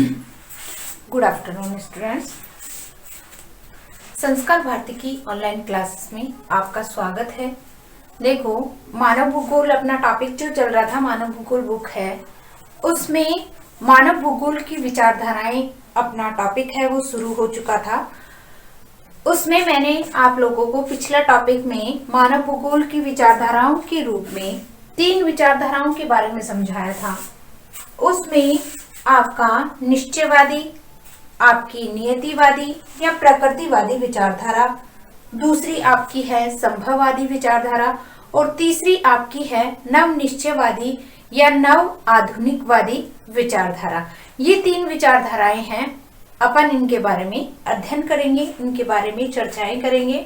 Good afternoon students. संस्कार भारती की online classes में आपका स्वागत है। देखो, मानव भूगोल अपना टॉपिक जो चल रहा था, मानव भूगोल बुक है, उसमें मानव भूगोल की विचारधाराएं अपना टॉपिक है वो शुरू हो चुका था। उसमें मैंने आप लोगों को पिछला टॉपिक में मानव भूगोल की विचारधाराओं के रूप में 3 विचारधाराओं के बारे में समझाया था। उसमें आपका निश्चयवादी, आपकी नियतिवादी या प्रकृतिवादी विचारधारा, दूसरी आपकी है संभववादी विचारधारा और तीसरी आपकी है नव निश्चयवादी या नव आधुनिकवादी विचारधारा। ये 3 विचारधाराएं हैं। अपन इनके बारे में अध्ययन करेंगे, इनके बारे में चर्चाएं करेंगे।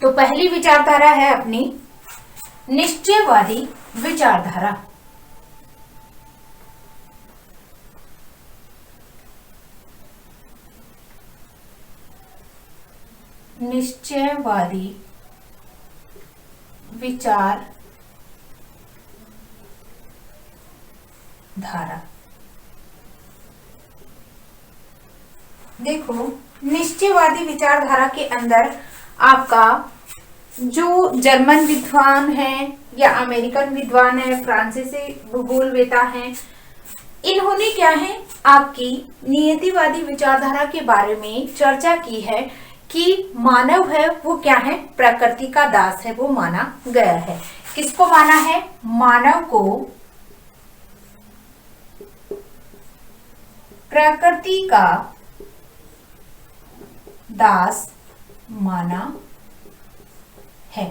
तो पहली विचारधारा है अपनी निश्चयवादी विचारधारा। निश्चयवादी विचारधारा। देखो, निश्चयवादी विचारधारा के अंदर आपका जो जर्मन विद्वान है या अमेरिकन विद्वान है, फ्रांसीसी भूगोलवेता है, इन्होंने क्या है आपकी नियतिवादी विचारधारा के बारे में चर्चा की है कि मानव है वो क्या है, प्रकृति का दास है, वो माना गया है। किसको माना है? मानव को प्रकृति का दास माना है।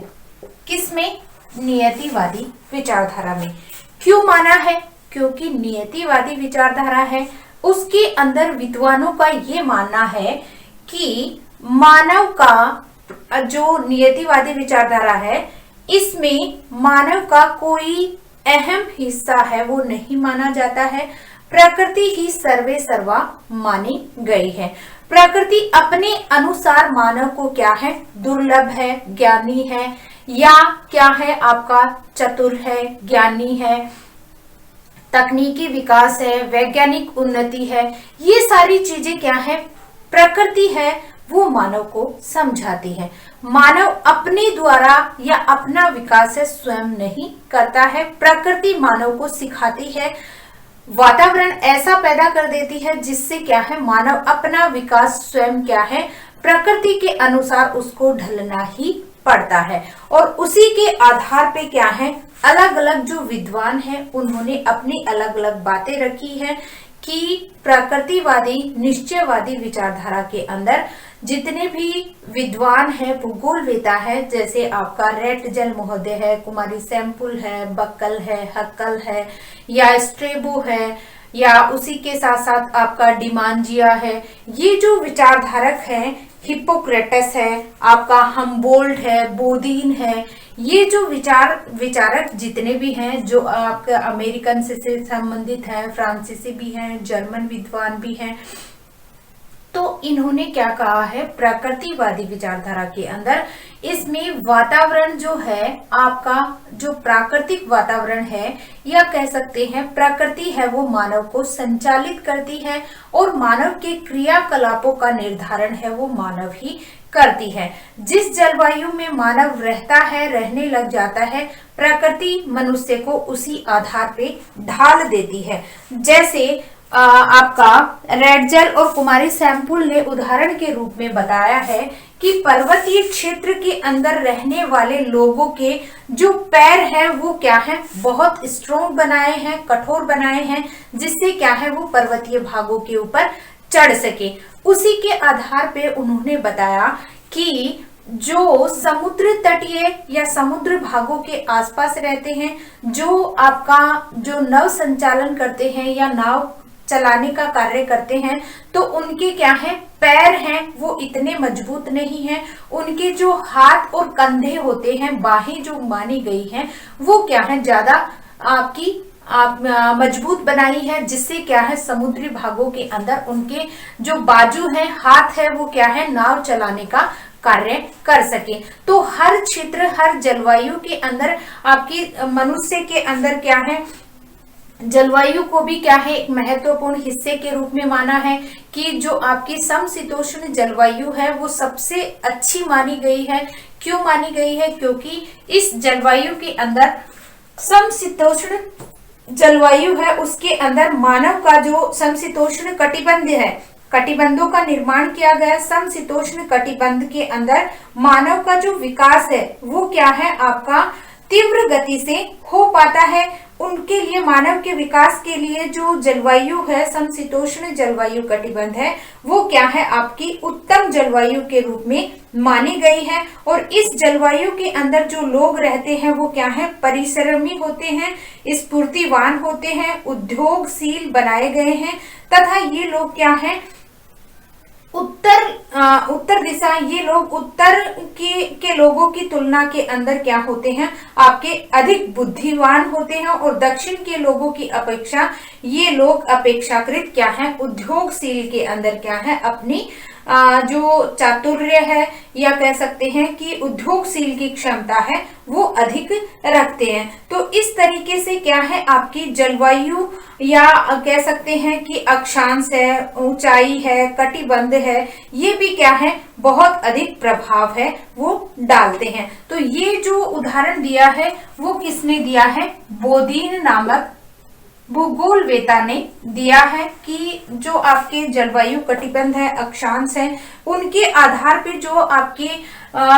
किसमें? नियतिवादी विचारधारा में। क्यों माना है? क्योंकि नियतिवादी विचारधारा है, उसके अंदर विद्वानों का ये मानना है कि मानव का जो नियतिवादी विचारधारा है, इसमें मानव का कोई अहम हिस्सा है वो नहीं माना जाता है। प्रकृति ही सर्वे सर्वा मानी गई है। प्रकृति अपने अनुसार मानव को क्या है, दुर्लभ है, ज्ञानी है, या क्या है आपका चतुर है, ज्ञानी है, तकनीकी विकास है, वैज्ञानिक उन्नति है, ये सारी चीजें क्या है, प्रकृति है वो मानव को समझाती है। मानव अपने द्वारा या अपना विकास है स्वयं नहीं करता है, प्रकृति मानव को सिखाती है, वातावरण ऐसा पैदा कर देती है जिससे क्या है मानव अपना विकास स्वयं क्या है, प्रकृति के अनुसार उसको ढलना ही पड़ता है। और उसी के आधार पे क्या है, अलग अलग जो विद्वान हैं उन्होंने अपनी अलग अलग बातें रखी हैं कि प्रकृतिवादी निश्चयवादी विचारधारा के अंदर जितने भी विद्वान है, भूगोलवेता है, जैसे आपका रेटजल महोदय है, कुमारी सैम्पुल है, बक्कल है, हक्कल है, या स्ट्रेबो है, या उसी के साथ साथ आपका डिमांजिया है, ये जो विचारधारक हैं, हिप्पोक्रेटस है, आपका हम्बोल्ट है, बोदीन है, ये जो विचारक जितने भी हैं, जो आपके अमेरिकन से संबंधित हैं, फ्रांसीसी भी हैं, जर्मन विद्वान भी हैं, तो इन्होंने क्या कहा है, प्रकृतिवादी विचारधारा के अंदर इसमें वातावरण जो है आपका, जो प्राकृतिक वातावरण है या कह सकते हैं प्रकृति है, वो मानव को संचालित करती है और मानव के क्रियाकलापों का निर्धारण है वो मानव ही करती है। जिस जलवायु में मानव रहता है, रहने लग जाता है, प्रकृति मनुष्य को उसी आधार पे ढाल देती है। जैसे आपका रेटजल और कुमारी सैम्पुल ने उदाहरण के रूप में बताया है कि पर्वतीय क्षेत्र के अंदर रहने वाले लोगों के जो पैर हैं वो क्या है, बहुत स्ट्रोंग बनाए हैं, कठोर बनाए हैं, जिससे क्या है वो पर्वतीय भागों के ऊपर चढ़ सके। उसी के आधार पे उन्होंने बताया कि जो समुद्र तटीय या समुद्र भागों के आसपास रहते हैं, जो आपका जो नव संचालन करते हैं या नाव चलाने का कार्य करते हैं, तो उनके क्या है, पैर हैं वो इतने मजबूत नहीं हैं, उनके जो हाथ और कंधे होते हैं, बाहें जो मानी गई हैं, वो क्या है ज्यादा आपकी मजबूत बनाई है, जिससे क्या है समुद्री भागों के अंदर उनके जो बाजू हैं, हाथ है, वो क्या है नाव चलाने का कार्य कर सके। तो हर क्षेत्र, हर जलवायु के अंदर आपकी मनुष्य के अंदर क्या है, जलवायु को भी क्या है एक महत्वपूर्ण हिस्से के रूप में माना है कि जो आपकी समशीतोष्ण जलवायु है वो सबसे अच्छी मानी गई है। क्यों मानी गई है? क्योंकि इस जलवायु के अंदर, समशीतोष्ण जलवायु है उसके अंदर मानव का जो समशीतोष्ण कटिबंध है, कटिबंधों का निर्माण किया गया। समशीतोष्ण कटिबंध के अंदर मानव का जो विकास है वो क्या है आपका तीव्र गति से हो पाता है। उनके लिए, मानव के विकास के लिए जो जलवायु है, समशीतोष्ण जलवायु कटिबंध है, वो क्या है आपकी उत्तम जलवायु के रूप में मानी गई है। और इस जलवायु के अंदर जो लोग रहते हैं वो क्या है परिश्रमी होते हैं, स्फूर्तिवान होते हैं, उद्योगशील बनाए गए हैं तथा ये लोग क्या है उत्तर दिशा, ये लोग उत्तर के लोगों की तुलना के अंदर क्या होते हैं आपके अधिक बुद्धिमान होते हैं और दक्षिण के लोगों की अपेक्षा ये लोग अपेक्षाकृत क्या है उद्योगशील के अंदर क्या है अपनी जो चातुर्य है या कह सकते हैं कि उद्योगशील की क्षमता है वो अधिक रखते हैं। तो इस तरीके से क्या है आपकी जलवायु या कह सकते हैं कि अक्षांश है, ऊंचाई है, कटिबंध है, ये भी क्या है बहुत अधिक प्रभाव है वो डालते हैं। तो ये जो उदाहरण दिया है वो किसने दिया है? बोदीन नामक भूगोलवेता ने दिया है कि जो आपके जलवायु कटिबंध है, अक्षांश है, उनके आधार पे जो आपके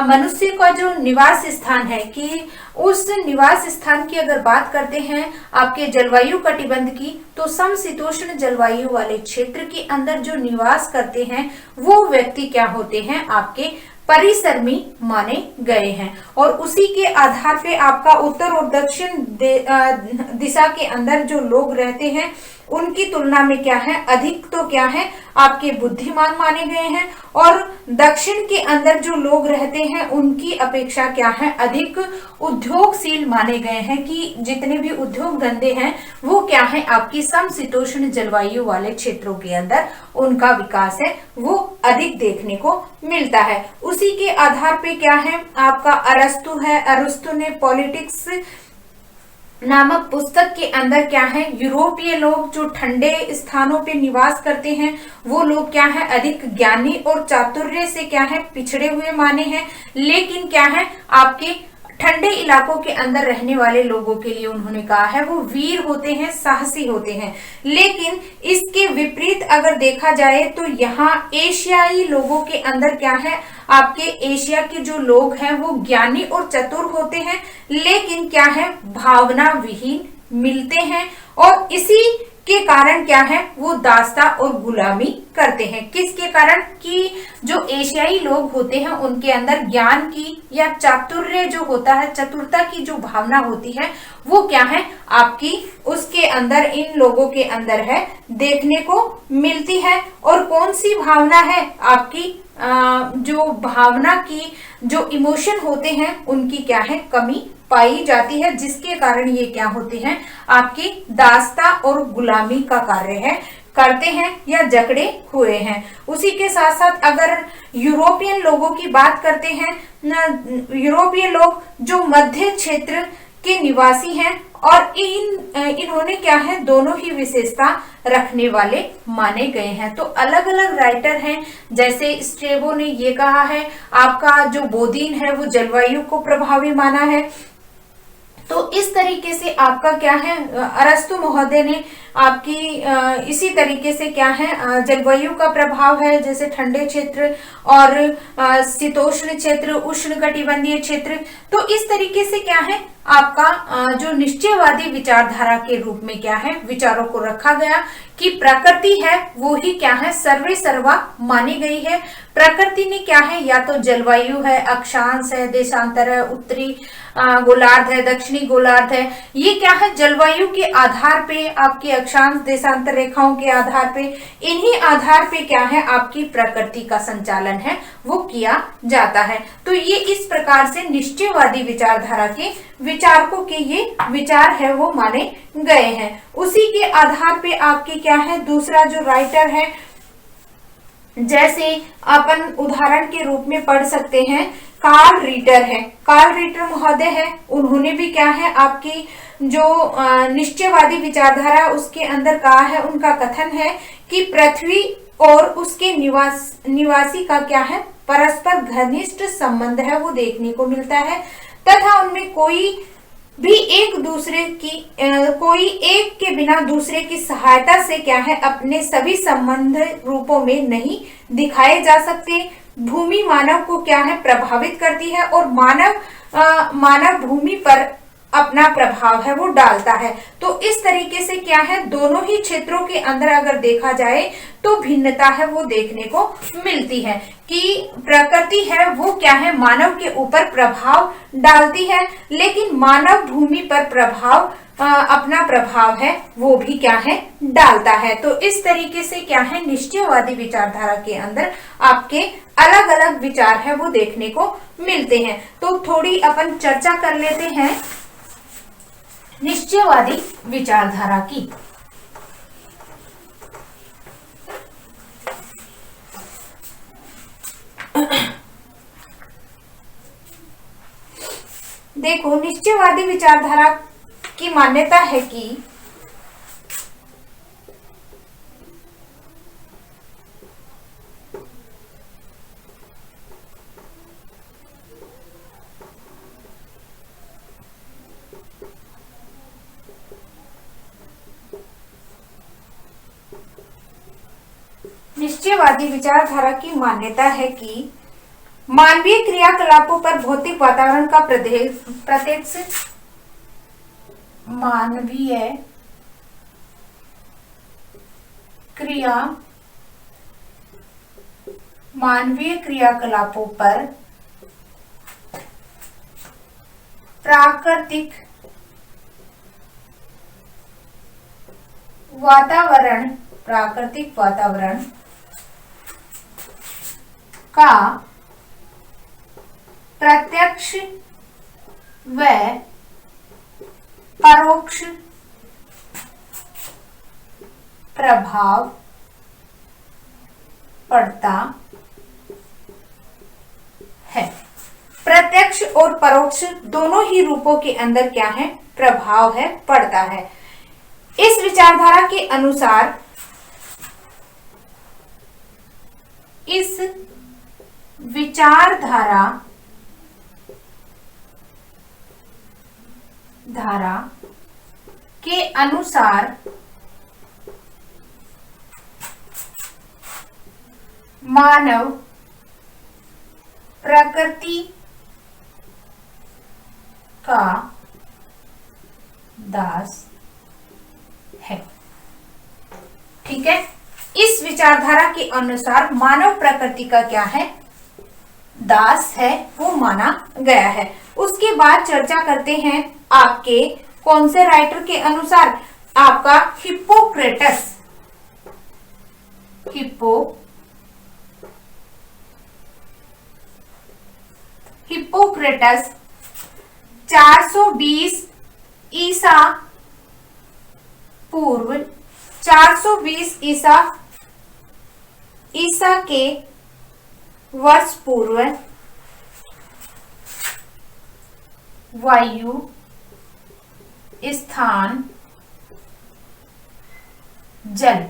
मनुष्य का जो निवास स्थान है कि उस निवास स्थान की अगर बात करते हैं आपके जलवायु कटिबंध की, तो समशीतोष्ण जलवायु वाले क्षेत्र के अंदर जो निवास करते हैं वो व्यक्ति क्या होते हैं आपके परिश्रमी माने गए हैं। और उसी के आधार पे आपका उत्तर और दक्षिण दिशा के अंदर जो लोग रहते हैं उनकी तुलना में क्या है अधिक तो क्या है आपके बुद्धिमान माने गए हैं और दक्षिण के अंदर जो लोग रहते हैं उनकी अपेक्षा क्या है अधिक उद्योगशील माने गए हैं कि जितने भी उद्योग धंधे हैं वो क्या है आपकी समशीतोष्ण जलवायु वाले क्षेत्रों के अंदर उनका विकास है वो अधिक देखने को मिलता है। उसी के आधार पे क्या है आपका अरस्तु है, अरस्तु ने पॉलिटिक्स नामक पुस्तक के अंदर क्या है यूरोपीय लोग जो ठंडे स्थानों पे निवास करते हैं वो लोग क्या है अधिक ज्ञानी और चातुर्य से क्या है पिछड़े हुए माने हैं। लेकिन क्या है आपके ठंडे इलाकों के अंदर रहने वाले लोगों के लिए उन्होंने कहा है वो वीर होते हैं, साहसी होते हैं। लेकिन इसके विपरीत अगर देखा जाए तो यहाँ एशियाई लोगों के अंदर क्या है आपके एशिया के जो लोग हैं वो ज्ञानी और चतुर होते हैं लेकिन क्या है भावना विहीन मिलते हैं और इसी के कारण क्या है वो दास्ता और गुलामी करते हैं। किसके कारण? कि जो एशियाई लोग होते हैं उनके अंदर ज्ञान की या चातुर्य जो होता है, चतुरता की जो भावना होती है वो क्या है आपकी उसके अंदर इन लोगों के अंदर है देखने को मिलती है। और कौन सी भावना है आपकी जो भावना की जो इमोशन होते हैं उनकी क्या है कमी पाई जाती है जिसके कारण ये क्या होते हैं आपकी दास्ता और गुलामी का कार्य है करते हैं या जकड़े हुए हैं। उसी के साथ साथ अगर यूरोपियन लोगों की बात करते हैं, यूरोपीय लोग जो मध्य क्षेत्र के निवासी हैं और इन्होंने क्या है दोनों ही विशेषता रखने वाले माने गए हैं। तो अलग अलग राइटर हैं, जैसे स्ट्रेबो ने ये कहा है आपका जो बोदीन है वो जलवायु को प्रभावी माना है। तो इस तरीके से आपका क्या है अरस्तु महोदय ने आपकी इसी तरीके से क्या है जलवायु का प्रभाव है जैसे ठंडे क्षेत्र और शीतोष्ण क्षेत्र, उष्णकटिबंधीय क्षेत्र। तो इस तरीके से क्या है आपका जो निश्चयवादी विचारधारा के रूप में क्या है विचारों को रखा गया कि प्रकृति है वो ही क्या है सर्वे सर्वा मानी गई है। प्रकृति ने क्या है या तो जलवायु है, अक्षांश है, देशांतर है, उत्तरी गोलार्ध है, दक्षिणी गोलार्ध है, ये क्या है जलवायु के आधार पे आपके अक्षांश देशांतर रेखाओं के आधार पे इन्हीं आधार पे क्या है आपकी प्रकृति का संचालन है वो किया जाता है। तो ये इस प्रकार से निश्चयवादी विचारधारा के विचारकों के ये विचार है वो माने गए हैं। उसी के आधार पे आपके क्या है दूसरा जो राइटर है जैसे अपन उदाहरण के रूप में पढ़ सकते हैं कार्ल रीटर है। कार्ल रीटर महोदय है, उन्होंने भी क्या है आपकी जो निश्चयवादी विचारधारा उसके अंदर कहा है, उनका कथन है कि पृथ्वी और उसके निवासी का क्या है, परस्पर घनिष्ठ संबंध है वो देखने को मिलता है, तथा उनमें कोई भी कोई एक के बिना दूसरे की सहायता से क्या है, अपने सभी संबंध रूपों में नहीं दिखाए जा सकते। भूमि मानव को क्या है, प्रभावित करती है और मानव भूमि पर अपना प्रभाव है वो डालता है। तो इस तरीके से क्या है, दोनों ही क्षेत्रों के अंदर अगर देखा जाए तो भिन्नता है वो देखने को मिलती है कि प्रकृति है वो क्या है, मानव के ऊपर प्रभाव डालती है, लेकिन मानव भूमि पर अपना प्रभाव है वो भी क्या है, डालता है। तो इस तरीके से क्या है, निश्चयवादी विचारधारा के अंदर आपके अलग अलग विचार है वो देखने को मिलते हैं। तो थोड़ी अपन चर्चा कर लेते हैं निश्चयवादी विचारधारा की। देखो, निश्चयवादी विचारधारा की मान्यता है कि निश्चयवादी विचारधारा की मान्यता है कि मानवीय क्रियाकलापों पर भौतिक वातावरण का प्रत्यक्ष मानवीय क्रियाकलापों पर प्राकृतिक वातावरण का प्रत्यक्ष व परोक्ष प्रभाव पड़ता है। प्रत्यक्ष और परोक्ष दोनों ही रूपों के अंदर क्या है, प्रभाव है पड़ता है। इस विचारधारा के अनुसार इस विचारधारा के अनुसार मानव प्रकृति का दास है। ठीक है, इस विचारधारा के अनुसार मानव प्रकृति का क्या है, दास है वो माना गया है। उसके बाद चर्चा करते हैं आपके कौन से राइटर के अनुसार, आपका हिप्पोक्रेटस 420 ईसा पूर्व 420 ईसा के वर्ष पूर्व वायु स्थान जल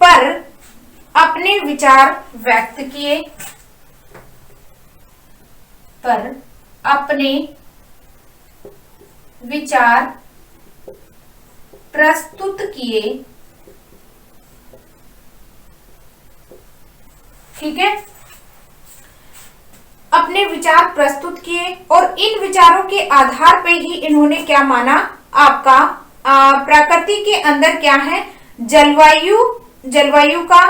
पर अपने विचार व्यक्त किए, प्रस्तुत किए। ठीक है, अपने विचार प्रस्तुत किए और इन विचारों के आधार पे ही इन्होंने क्या माना, आपका प्रकृति के अंदर क्या है, जलवायु का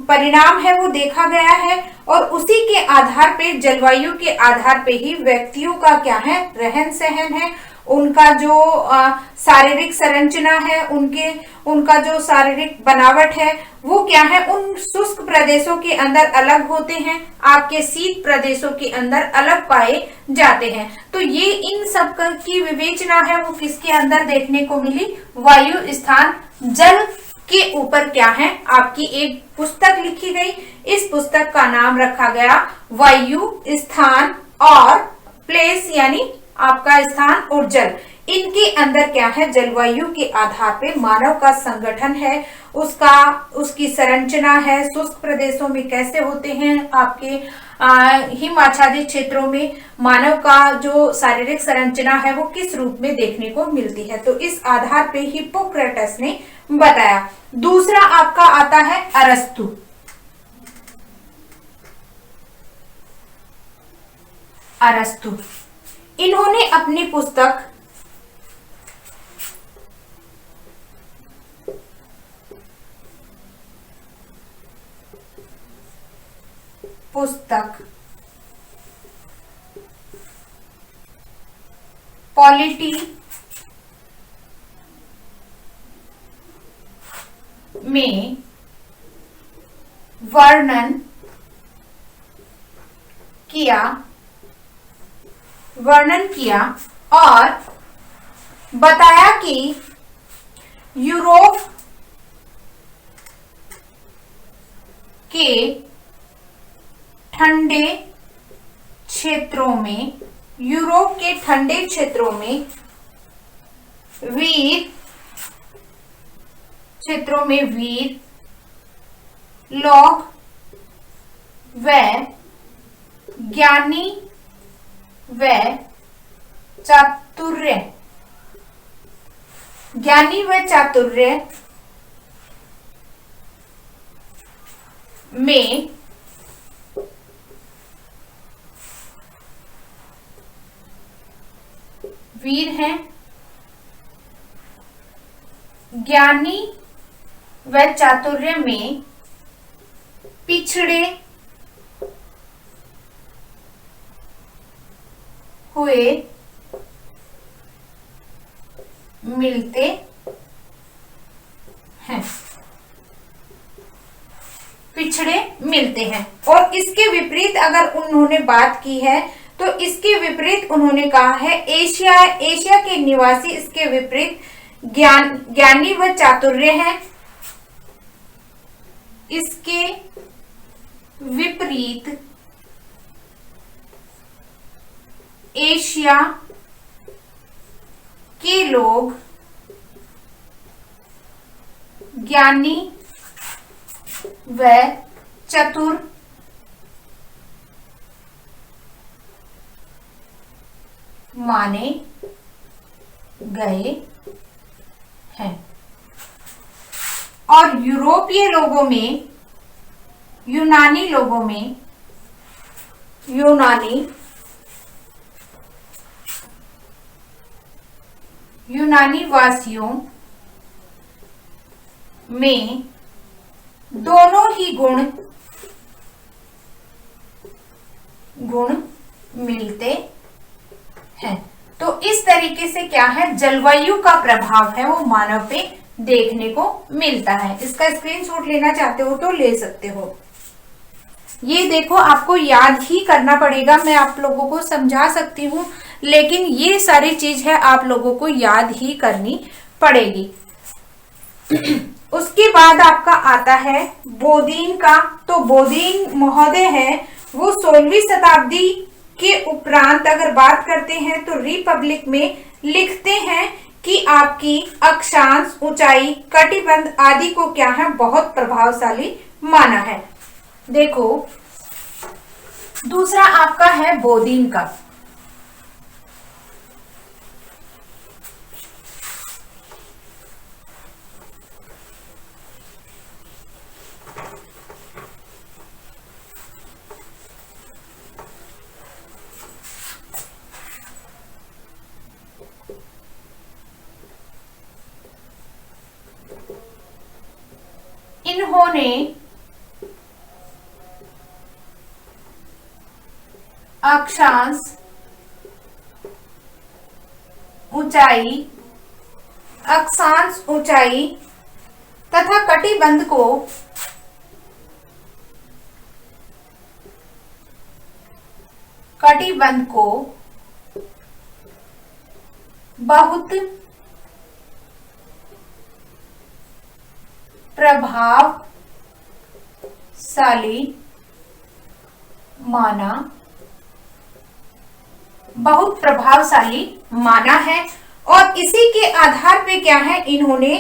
परिणाम है वो देखा गया है और उसी के आधार पे, जलवायु के आधार पे ही व्यक्तियों का क्या है, रहन सहन है, उनका जो शारीरिक संरचना है, उनका जो शारीरिक बनावट है वो क्या है, उन शुष्क प्रदेशों के अंदर अलग होते हैं, आपके शीत प्रदेशों के अंदर अलग पाए जाते हैं। तो ये इन सब की विवेचना है वो किसके अंदर देखने को मिली, वायु स्थान जल के ऊपर क्या है, आपकी एक पुस्तक लिखी गई। इस पुस्तक का नाम रखा गया वायु स्थान और प्लेस यानी आपका स्थान और जल, इनके अंदर क्या है, जलवायु के आधार पे मानव का संगठन है, उसकी संरचना है, शुष्क प्रदेशों में कैसे होते हैं, आपके हिम आच्छादित क्षेत्रों में मानव का जो शारीरिक संरचना है वो किस रूप में देखने को मिलती है। तो इस आधार पे हिप्पोक्रेटस ने बताया। दूसरा आपका आता है अरस्तु। अरस्तु इन्होंने अपनी पुस्तक पॉलिटी में वर्णन किया और बताया कि यूरोप के ठंडे क्षेत्रों में वीर लोग व ज्ञानी व चातुर्य में वीर हैं, ज्ञानी व चातुर्य में पिछड़े हुए मिलते हैं। और इसके विपरीत अगर उन्होंने बात की है तो इसके विपरीत उन्होंने कहा है एशिया के निवासी इसके विपरीत ज्ञानी व चातुर्य हैं। इसके विपरीत एशिया के लोग ज्ञानी व चतुर माने गए हैं। और यूरोपीय लोगों में यूनानी वासियों में दोनों ही गुण मिलते हैं। तो इस तरीके से क्या है, जलवायु का प्रभाव है वो मानव पे देखने को मिलता है। इसका स्क्रीनशॉट लेना चाहते हो तो ले सकते हो। ये देखो आपको याद ही करना पड़ेगा, मैं आप लोगों को समझा सकती हूँ लेकिन ये सारी चीज है आप लोगों को याद ही करनी पड़ेगी। उसके बाद आपका आता है बोदीन का। तो बोदीन महोदय है वो 16वीं शताब्दी के उपरांत अगर बात करते हैं तो रिपब्लिक में लिखते हैं कि आपकी अक्षांश, ऊंचाई, कटिबंध आदि को क्या है बहुत प्रभावशाली माना है। देखो दूसरा आपका है बोदीन का। इन्होंने अक्षांश, ऊंचाई तथा कटिबंध को बहुत प्रभावशाली बहुत प्रभावशाली माना है। और इसी के आधार पे क्या है, इन्होंने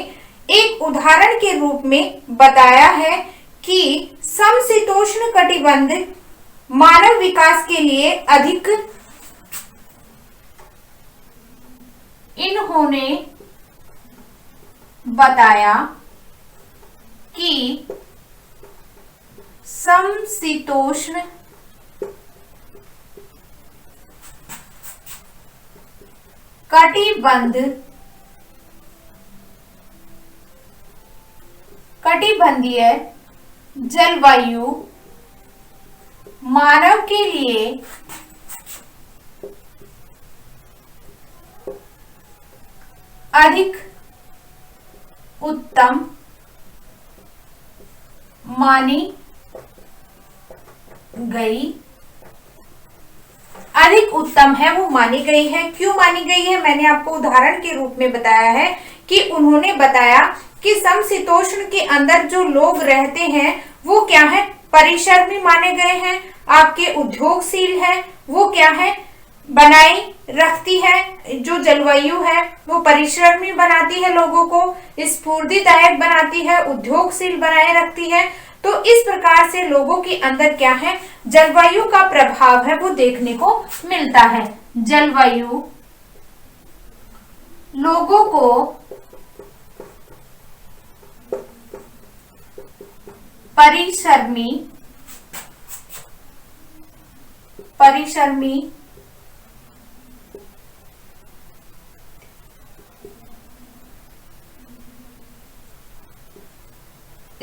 एक उदाहरण के रूप में बताया है कि समशीतोष्ण कटिबंध मानव विकास के लिए अधिक, इन्होंने बताया कि समशीतोष्ण कटिबंधीय जलवायु मानव के लिए अधिक उत्तम मानी गई, अधिक उत्तम है वो मानी गई है। क्यों मानी गई है, मैंने आपको उदाहरण के रूप में बताया है कि उन्होंने बताया कि समशीतोष्ण के अंदर जो लोग रहते हैं वो क्या है, परिश्रमी माने गए हैं, आपके उद्योगशील है, वो क्या है, बनाई रखती है। जो जलवायु है वो परिश्रमी बनाती है, लोगों को स्फूर्तिदायक बनाती है, उद्योगशील बनाए रखती है। तो इस प्रकार से लोगों के अंदर क्या है, जलवायु का प्रभाव है वो देखने को मिलता है। जलवायु लोगों को परिश्रमी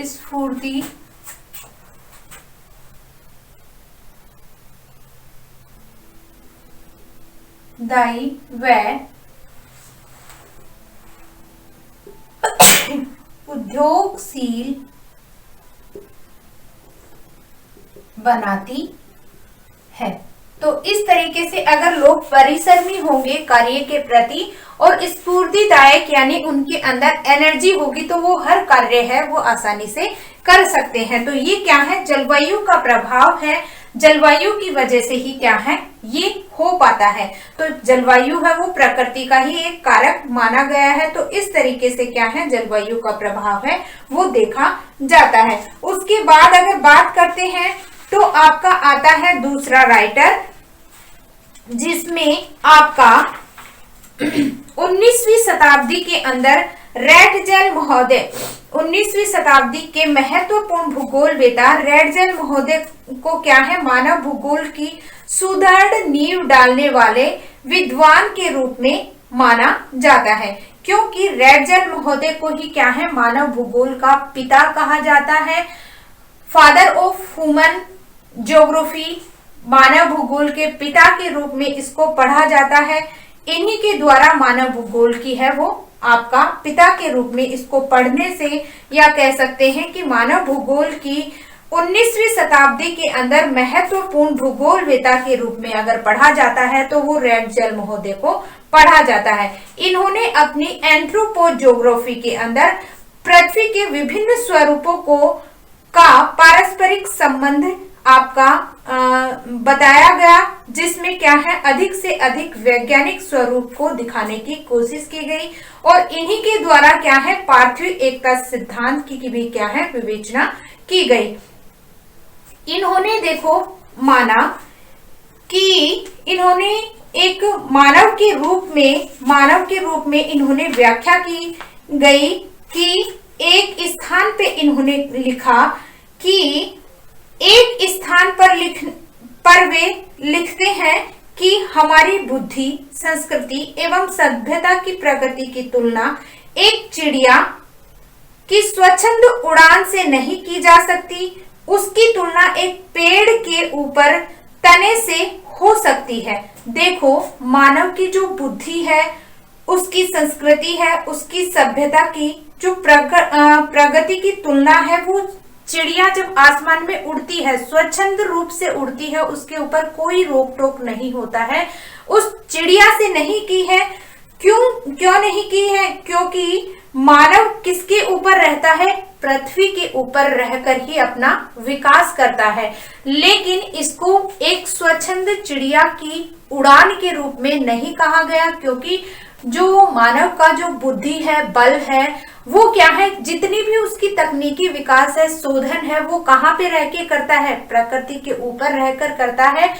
स्फूर्ति दायी व उद्योगशील बनाती है। तो इस तरीके से अगर लोग परिश्रमी होंगे कार्य के प्रति और स्फूर्तिदायक यानी उनके अंदर एनर्जी होगी तो वो हर कार्य है वो आसानी से कर सकते हैं। तो ये क्या है, जलवायु का प्रभाव है, जलवायु की वजह से ही क्या है ये हो पाता है। तो जलवायु है वो प्रकृति का ही एक कारक माना गया है। तो इस तरीके से क्या है, जलवायु का प्रभाव है वो देखा जाता है। उसके बाद अगर बात करते हैं तो आपका आता है दूसरा राइटर, जिसमें आपका 19वीं शताब्दी के अंदर रैटजेल महोदय, 19वीं शताब्दी के महत्वपूर्ण भूगोलवेता रैटजेल महोदय को क्या है, मानव भूगोल की सुदृढ़ नींव डालने वाले विद्वान के रूप में माना जाता है। क्योंकि रैटजेल महोदय को ही क्या है, मानव भूगोल का पिता कहा जाता है, फादर ऑफ ह्यूमन ज्योग्राफी, मानव भूगोल के पिता के रूप में इसको पढ़ा जाता है। इन्हीं के द्वारा मानव भूगोल की है वो आपका पिता के रूप में इसको पढ़ने से, या कह सकते हैं कि मानव भूगोल की 19वीं शताब्दी के अंदर महत्वपूर्ण भूगोलवेता के रूप में अगर पढ़ा जाता है तो वो रैटजेल महोदय को पढ़ा जाता है। इन्होंने अपनी एंथ्रोपोज्योग्राफी के अंदर पृथ्वी के विभिन्न स्वरूपों का पारस्परिक संबंध आपका बताया गया, जिसमें क्या है, अधिक से अधिक वैज्ञानिक स्वरूप को दिखाने की कोशिश की गई। और इन्हीं के द्वारा क्या है, पार्थिव एकता सिद्धांत की भी क्या है विवेचना की गई। इन्होंने देखो माना कि इन्होंने एक मानव के रूप में इन्होंने व्याख्या की गई कि एक स्थान पे इन्होंने लिखा कि एक स्थान पर वे लिखते हैं कि हमारी बुद्धि, संस्कृति एवं सभ्यता की प्रगति की तुलना एक चिड़िया की स्वच्छंद उड़ान से नहीं की जा सकती, उसकी तुलना एक पेड़ के ऊपर तने से हो सकती है। देखो, मानव की जो बुद्धि है, उसकी संस्कृति है, उसकी सभ्यता की जो प्रगति की तुलना है, वो चिड़िया जब आसमान में उड़ती है, स्वच्छंद रूप से उड़ती है, उसके ऊपर कोई रोक टोक नहीं होता है, उस चिड़िया से नहीं की है। क्यों नहीं की है? क्योंकि मानव किसके ऊपर रहता है? पृथ्वी के ऊपर रहकर ही अपना विकास करता है, लेकिन इसको एक स्वच्छंद चिड़िया की उड़ान के रूप में नहीं कहा गया, क्योंकि जो मानव का जो बुद्धि है, बल है, वो क्या है, जितनी भी उसकी तकनीकी विकास है, शोधन है, वो कहाँ पे रह के करता है, प्रकृति के ऊपर रहकर करता है।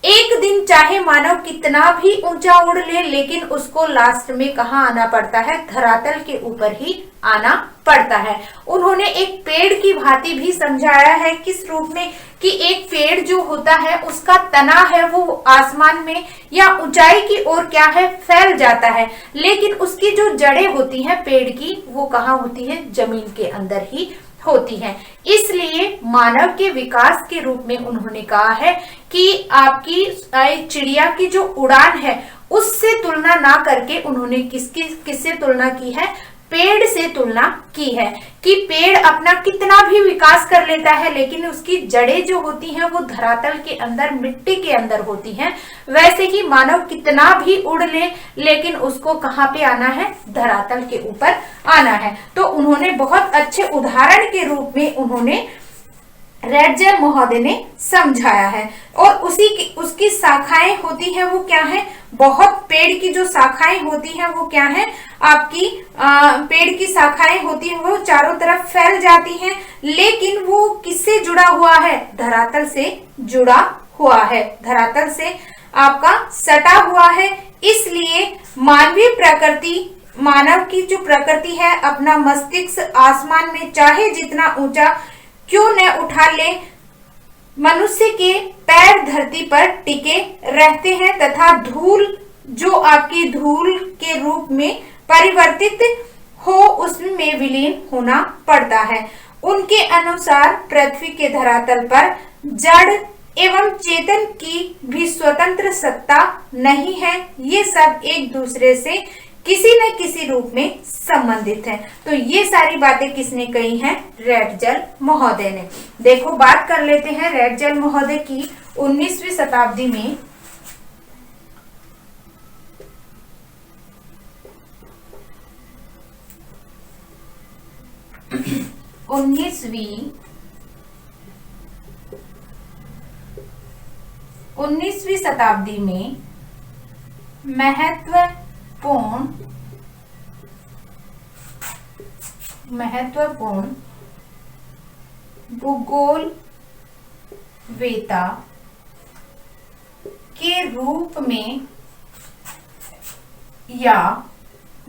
एक दिन चाहे मानव कितना भी ऊंचा उड़ ले, लेकिन उसको लास्ट में कहाँ आना पड़ता है, धरातल के ऊपर ही आना पड़ता है। उन्होंने एक पेड़ की भांति भी समझाया है, किस रूप में, कि एक पेड़ जो होता है उसका तना है वो आसमान में या ऊंचाई की ओर क्या है, फैल जाता है, लेकिन उसकी जो जड़ें होती हैं पेड़ की, वो कहाँ होती है, जमीन के अंदर ही होती हैं। इसलिए मानव के विकास के रूप में उन्होंने कहा है कि आपकी चिड़िया की जो उड़ान है उससे तुलना ना करके उन्होंने किससे तुलना की है, पेड़ से तुलना की है, कि पेड़ अपना कितना भी विकास कर लेता है, लेकिन उसकी जड़ें जो होती हैं वो धरातल के अंदर, मिट्टी के अंदर होती हैं। वैसे ही मानव कितना भी उड़ ले, लेकिन उसको कहाँ पे आना है, धरातल के ऊपर आना है। तो उन्होंने बहुत अच्छे उदाहरण के रूप में उन्होंने रेडजल महोदय ने समझाया है। और उसकी शाखाएं होती है, वो क्या है, बहुत पेड़ की जो शाखाएं होती हैं वो क्या है, आपकी पेड़ की शाखाएं होती हैं वो चारों तरफ फैल जाती हैं, लेकिन वो किससे जुड़ा हुआ है, धरातल से जुड़ा हुआ है, धरातल से आपका सटा हुआ है। इसलिए मानवीय प्रकृति, मानव की जो प्रकृति है, अपना मस्तिष्क आसमान में चाहे जितना ऊंचा क्यों न उठा ले, मनुष्य के पैर धरती पर टिके रहते हैं तथा धूल जो आपकी धूल के रूप में परिवर्तित हो उसमें विलीन होना पड़ता है। उनके अनुसार पृथ्वी के धरातल पर जड़ एवं चेतन की भी स्वतंत्र सत्ता नहीं है, ये सब एक दूसरे से किसी न किसी रूप में संबंधित है। तो ये सारी बातें किसने कही हैं, रेडजल महोदय ने। देखो बात कर लेते हैं रेडजल महोदय की 19वीं शताब्दी में 19वीं शताब्दी में महत्वपूर्ण भूगोलवेत्ता के रूप में या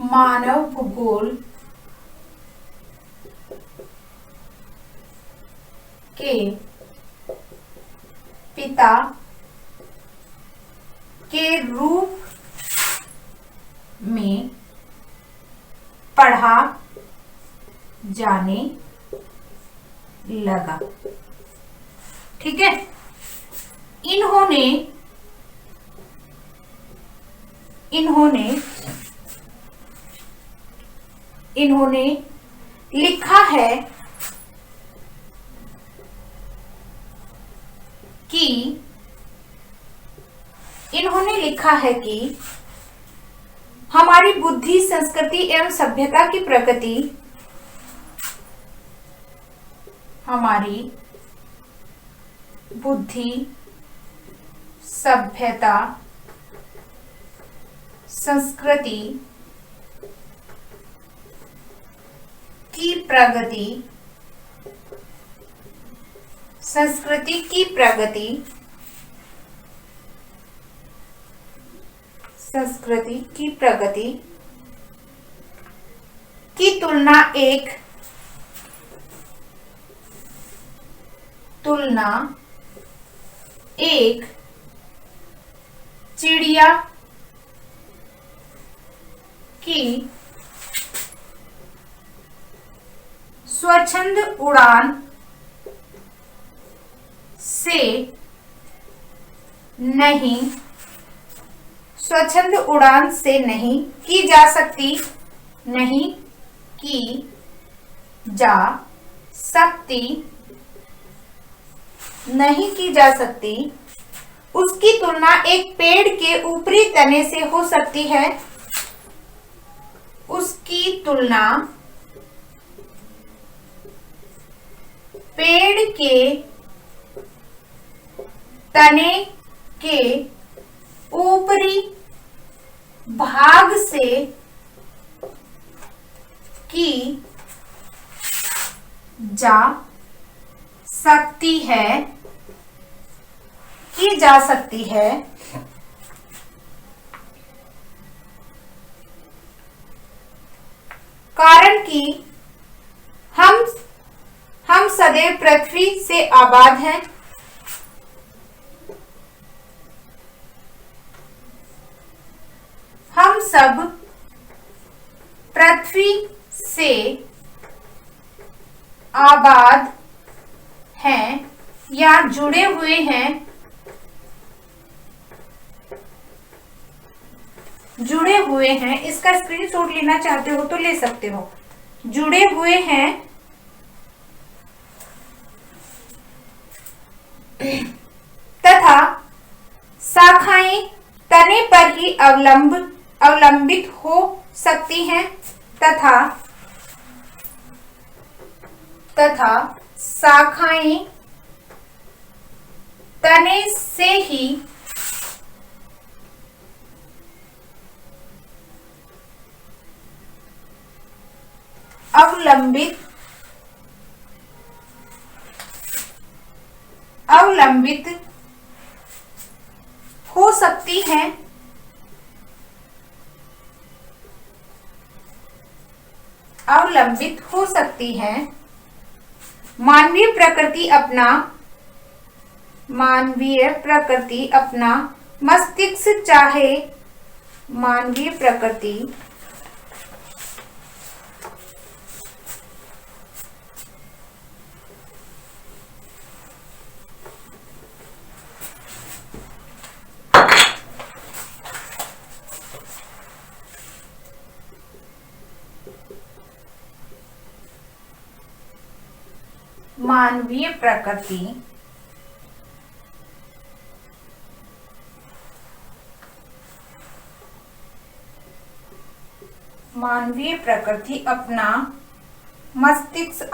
मानव भूगोल के पिता के रूप में पढ़ा जाने लगा। ठीक है, इन्होंने लिखा है कि हमारी बुद्धि, संस्कृति एवं सभ्यता की प्रगति हमारी बुद्धि, सभ्यता, संस्कृति की प्रगति, की तुलना एक चिड़िया की स्वच्छंद उड़ान से नहीं की जा सकती, उसकी तुलना एक पेड़ के ऊपरी तने से हो सकती है। उसकी तुलना पेड़ के तने के ऊपरी भाग से की जा सकती है कारण कि हम सदैव पृथ्वी से आबाद हैं। हम सब पृथ्वी से आबाद हैं या जुड़े हुए हैं, इसका स्क्रीनशॉट लेना चाहते हो तो ले सकते हो। जुड़े हुए हैं तथा शाखाएं तने पर ही अवलंबित हो सकती हैं तथा शाखाएं तने से ही अवलंबित हो सकती हैं। मानवीय प्रकृति अपना मस्तिष्क चाहे मानवीय प्रकृति अपना मस्तिष्क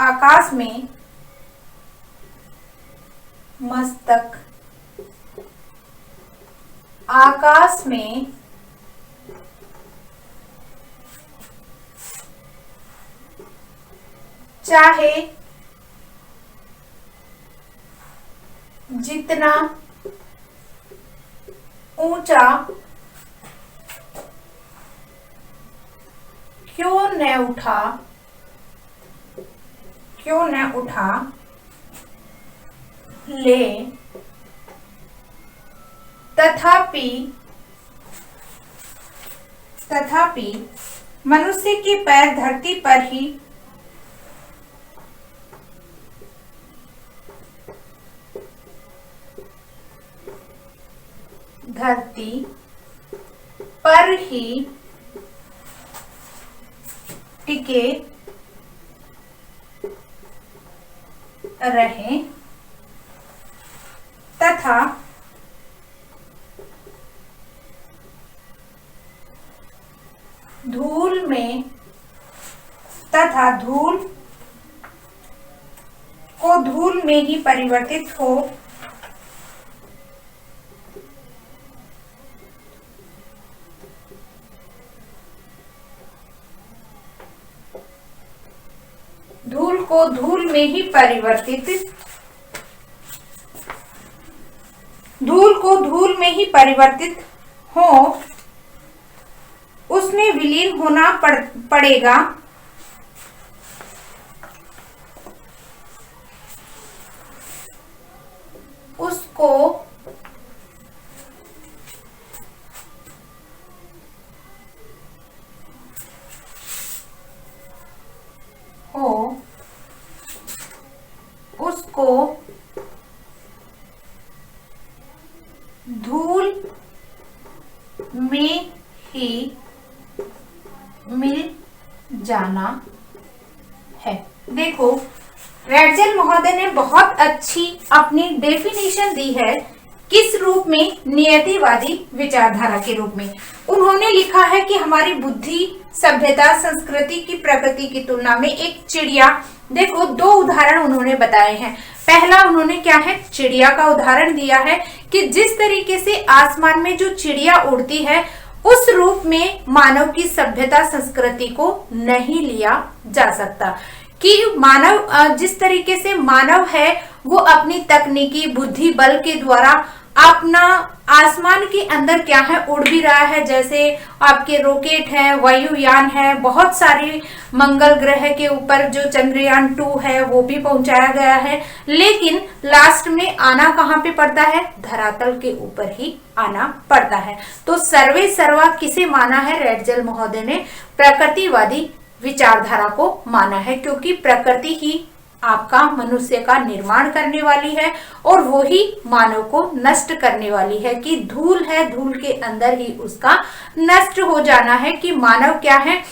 आकाश में चाहे जितना ऊंचा क्यों न उठा ले, तथापि मनुष्य के पैर धरती पर ही टिके रहे तथा धूल में ही परिवर्तित हो धूल में ही परिवर्तित हो, उसमें विलीन होना पड़ेगा। उसको धूल में ही मिल जाना है। देखो रेटजेल महोदय ने बहुत अच्छी अपनी डेफिनेशन दी है किस रूप में? नियतिवादी विचारधारा के रूप में। उन्होंने लिखा है कि हमारी बुद्धि, सभ्यता, संस्कृति की प्रगति की तुलना में एक चिड़िया, देखो दो उदाहरण उन्होंने बताए हैं। पहला उन्होंने क्या है? चिड़िया का उदाहरण दिया है कि जिस तरीके से आसमान में जो चिड़िया उड़ती है उस रूप में मानव की सभ्यता, संस्कृति को नहीं लिया जा सकता। कि मानव, जिस तरीके से मानव है वो अपनी तकनीकी बुद्धि बल के द्वारा अपना आसमान के अंदर क्या है उड़ भी रहा है, जैसे आपके रॉकेट है, वायुयान है, बहुत सारी मंगल ग्रह के ऊपर जो चंद्रयान 2 है वो भी पहुंचाया गया है, लेकिन लास्ट में आना कहाँ पे पड़ता है? धरातल के ऊपर ही आना पड़ता है। तो सर्वे सर्वा किसे माना है? रेडजल महोदय ने प्रकृतिवादी विचारधारा को माना है, क्योंकि प्रकृति ही आपका मनुष्य का निर्माण करने वाली है और वो ही मानव को नष्ट करने वाली है। कि धूल है, धूल के अंदर ही उसका नष्ट हो जाना है। कि मानव क्या है?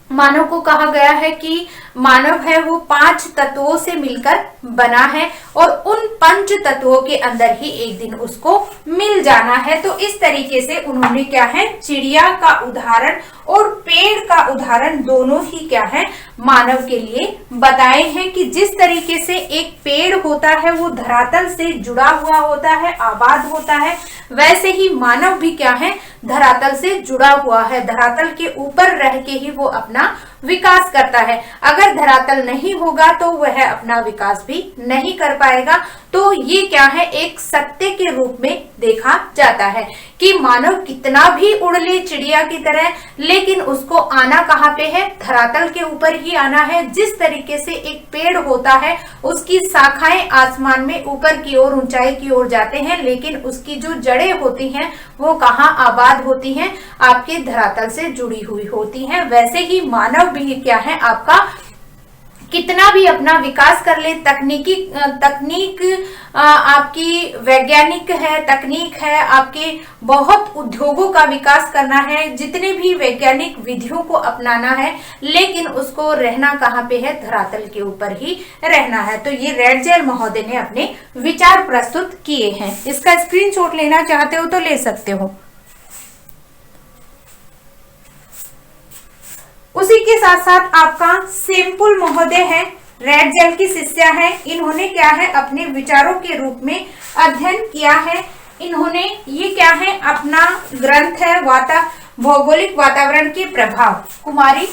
मानव को कहा गया है कि मानव है वो 5 तत्वों से मिलकर बना है और उन 5 तत्वों के अंदर ही एक दिन उसको मिल जाना है। तो इस तरीके से उन्होंने क्या है? चिड़िया का उदाहरण और पेड़ का उदाहरण दोनों ही क्या है? मानव के लिए बताए हैं कि जिस तरीके से एक पेड़ होता है वो धरातल से जुड़ा हुआ होता है, आबाद होता है, वैसे ही मानव भी क्या है? धरातल से जुड़ा हुआ है। धरातल के ऊपर रह के ही वो अपना विकास करता है। अगर धरातल नहीं होगा तो वह अपना विकास भी नहीं कर पाएगा। तो ये क्या है? एक सत्य के रूप में देखा जाता है कि मानव कितना भी उड़ ले चिड़िया की तरह, लेकिन उसको आना कहाँ पे है? धरातल के ऊपर ही आना है। जिस तरीके से एक पेड़ होता है उसकी शाखाएं आसमान में ऊपर की ओर, ऊंचाई की ओर जाते हैं, लेकिन उसकी जो जड़ें होती हैं वो कहाँ आबाद होती हैं? आपके धरातल से जुड़ी हुई होती हैं। वैसे ही मानव भी क्या है? आपका कितना भी अपना विकास कर ले, तकनीक आपकी वैज्ञानिक है, तकनीक है, आपके बहुत उद्योगों का विकास करना है, जितने भी वैज्ञानिक विधियों को अपनाना है, लेकिन उसको रहना कहाँ पे है? धरातल के ऊपर ही रहना है। तो ये रेडजेल महोदय ने अपने विचार प्रस्तुत किए हैं। इसका स्क्रीनशॉट लेना चाहते हो तो ले सकते हो। उसी के साथ साथ आपका सैंपुल महोदय है, रेडजेल की शिष्या है। इन्होंने क्या है? अपने विचारों के रूप में अध्ययन किया है। इन्होंने ये क्या है? अपना ग्रंथ है भौगोलिक वातावरण के प्रभाव, कुमारी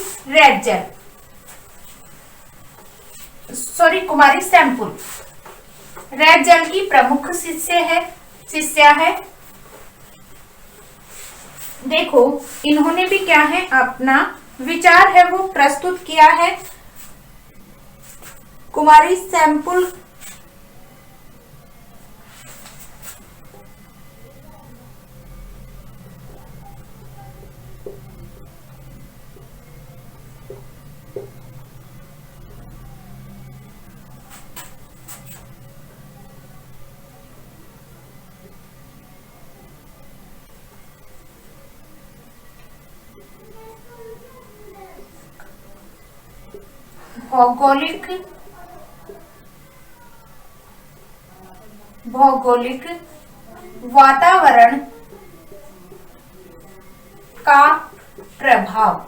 सैंपुल रेडजेल की प्रमुख शिष्या है। देखो इन्होंने भी क्या है? अपना विचार है वो प्रस्तुत किया है। कुमारी सैंपुल भौगोलिक वातावरण का प्रभाव,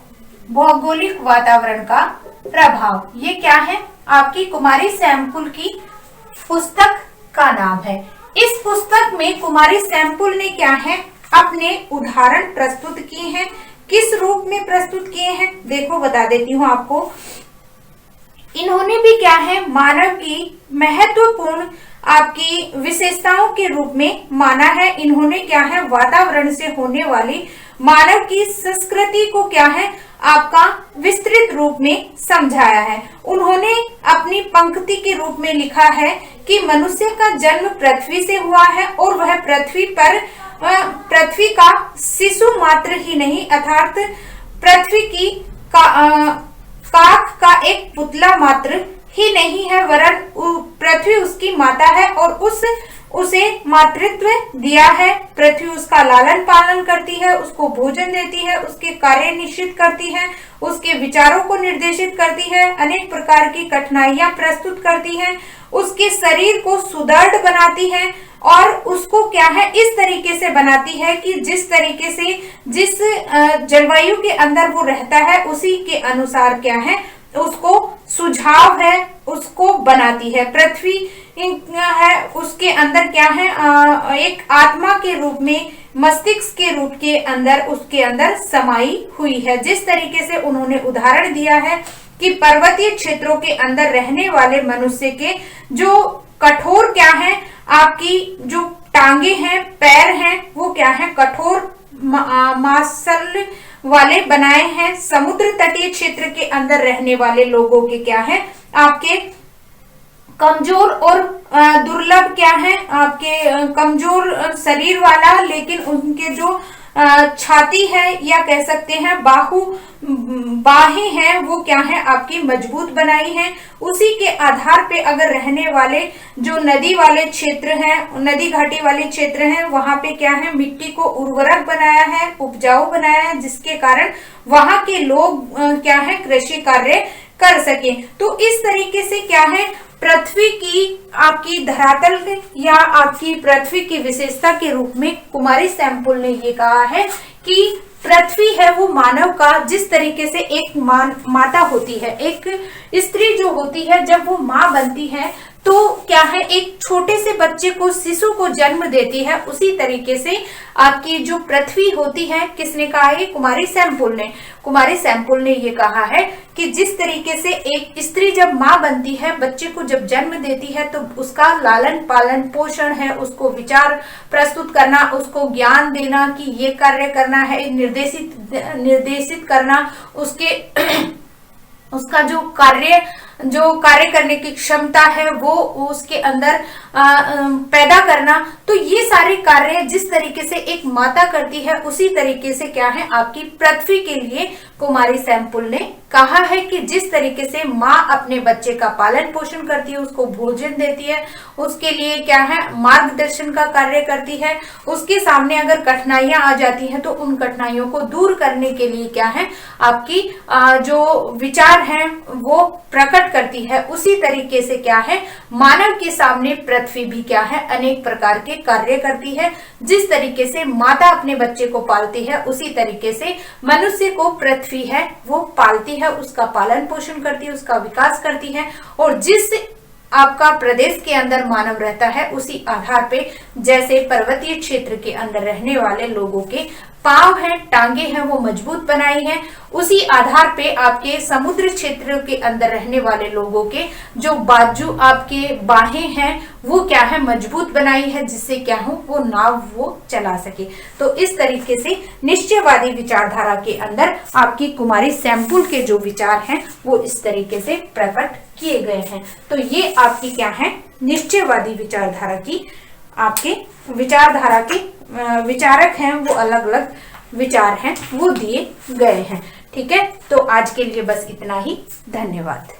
भौगोलिक वातावरण का प्रभाव, ये क्या है? आपकी कुमारी सैंपुल की पुस्तक का नाम है। इस पुस्तक में कुमारी सैंपुल ने क्या है? अपने उदाहरण प्रस्तुत किए हैं। किस रूप में प्रस्तुत किए हैं? देखो बता देती हूँ आपको। इन्होंने भी क्या है? मानव की महत्वपूर्ण आपकी विशेषताओं के रूप में माना है। इन्होंने क्या है? वातावरण से होने वाली मानव की संस्कृति को क्या है? आपका विस्तृत रूप में समझाया है। उन्होंने अपनी पंक्ति के रूप में लिखा है कि मनुष्य का जन्म पृथ्वी से हुआ है और वह पृथ्वी का शिशु मात्र ही नहीं, अर्थात पृथ्वी की काक का एक पुतला मात्र ही नहीं है, वरन पृथ्वी उसकी माता है और उसे मातृत्व दिया है। पृथ्वी उसका लालन पालन करती है, उसको भोजन देती है, उसके कार्य निश्चित करती है, उसके विचारों को निर्देशित करती है, अनेक प्रकार की कठिनाइयां प्रस्तुत करती है, उसके शरीर को सुदृढ़ बनाती है, और उसको क्या है इस तरीके से बनाती है कि जिस तरीके से जिस जलवायु के अंदर वो रहता है उसी के अनुसार क्या है उसको सुझाव है उसको बनाती है। पृथ्वी है उसके अंदर क्या है एक आत्मा के रूप में मस्तिष्क के रूप के अंदर उसके अंदर समाई हुई है। जिस तरीके से उन्होंने उदाहरण दिया है कि पर्वतीय क्षेत्रों के अंदर रहने वाले मनुष्य के जो कठोर क्या है आपकी जो टांगे हैं पैर हैं वो क्या है कठोर मांसल वाले बनाए हैं। समुद्र तटीय क्षेत्र के अंदर रहने वाले लोगों के क्या है आपके कमजोर और दुर्लभ क्या है आपके कमजोर शरीर वाला, लेकिन उनके जो छाती है या कह सकते हैं बाहें हैं वो क्या है आपकी मजबूत बनाई है। उसी के आधार पे अगर रहने वाले जो नदी वाले क्षेत्र हैं नदी घाटी वाले क्षेत्र हैं वहां पे क्या है मिट्टी को उर्वरक बनाया है उपजाऊ बनाया है जिसके कारण वहां के लोग क्या है कृषि कार्य कर सके। तो इस तरीके से क्या है पृथ्वी की आपकी धरातल या आपकी पृथ्वी की विशेषता के रूप में कुमारी सैमपुल ने ये कहा है कि पृथ्वी है वो मानव का जिस तरीके से एक माता होती है एक स्त्री जो होती है जब वो माँ बनती है तो क्या है एक छोटे से बच्चे को शिशु को जन्म देती है उसी तरीके से आपकी जो पृथ्वी होती है किसने कहा है कुमारी सैमपुल ने ये कहा है कि जिस तरीके से एक स्त्री जब माँ बनती है बच्चे को जब जन्म देती है तो उसका लालन पालन पोषण है उसको विचार प्रस्तुत करना उसको ज्ञान देना कि ये कार्य करना है निर्देशित करना उसके उसका जो कार्य करने की क्षमता है वो उसके अंदर पैदा करना। तो ये सारे कार्य जिस तरीके से एक माता करती है उसी तरीके से क्या है आपकी पृथ्वी के लिए कुमारी सैमपुल ने कहा है कि जिस तरीके से माँ अपने बच्चे का पालन पोषण करती है उसको भोजन देती है उसके लिए क्या है मार्गदर्शन का कार्य करती है उसके सामने अगर कठिनाइयां आ जाती हैं तो उन कठिनाइयों को दूर करने के लिए क्या है आपकी जो विचार हैं वो प्रकट करती है। उसी तरीके से क्या है मानव के सामने पृथ्वी भी क्या है अनेक प्रकार के कार्य करती है। जिस तरीके से माता अपने बच्चे को पालती है उसी तरीके से मनुष्य को पृथ्वी है वो पालती है उसका पालन पोषण करती है उसका विकास करती है। और जिस आपका प्रदेश के अंदर मानव रहता है उसी आधार पे जैसे पर्वतीय क्षेत्र के अंदर रहने वाले लोगों के पांव हैं टांगे हैं वो मजबूत बनाई है उसी आधार पे आपके समुद्र क्षेत्र के अंदर रहने वाले लोगों के जो बाजू आपके बाहें हैं वो क्या है मजबूत बनाई है जिससे क्या हो वो नाव वो चला सके। तो इस तरीके से निश्चयवादी विचारधारा के अंदर आपकी कुमारी सैमपुल के जो विचार हैं वो इस तरीके से प्रकट किए गए हैं। तो ये आपकी क्या है निश्चयवादी विचारधारा की आपके विचारधारा के विचारक हैं वो अलग अलग विचार हैं वो दिए गए हैं। ठीक है तो आज के लिए बस इतना ही। धन्यवाद।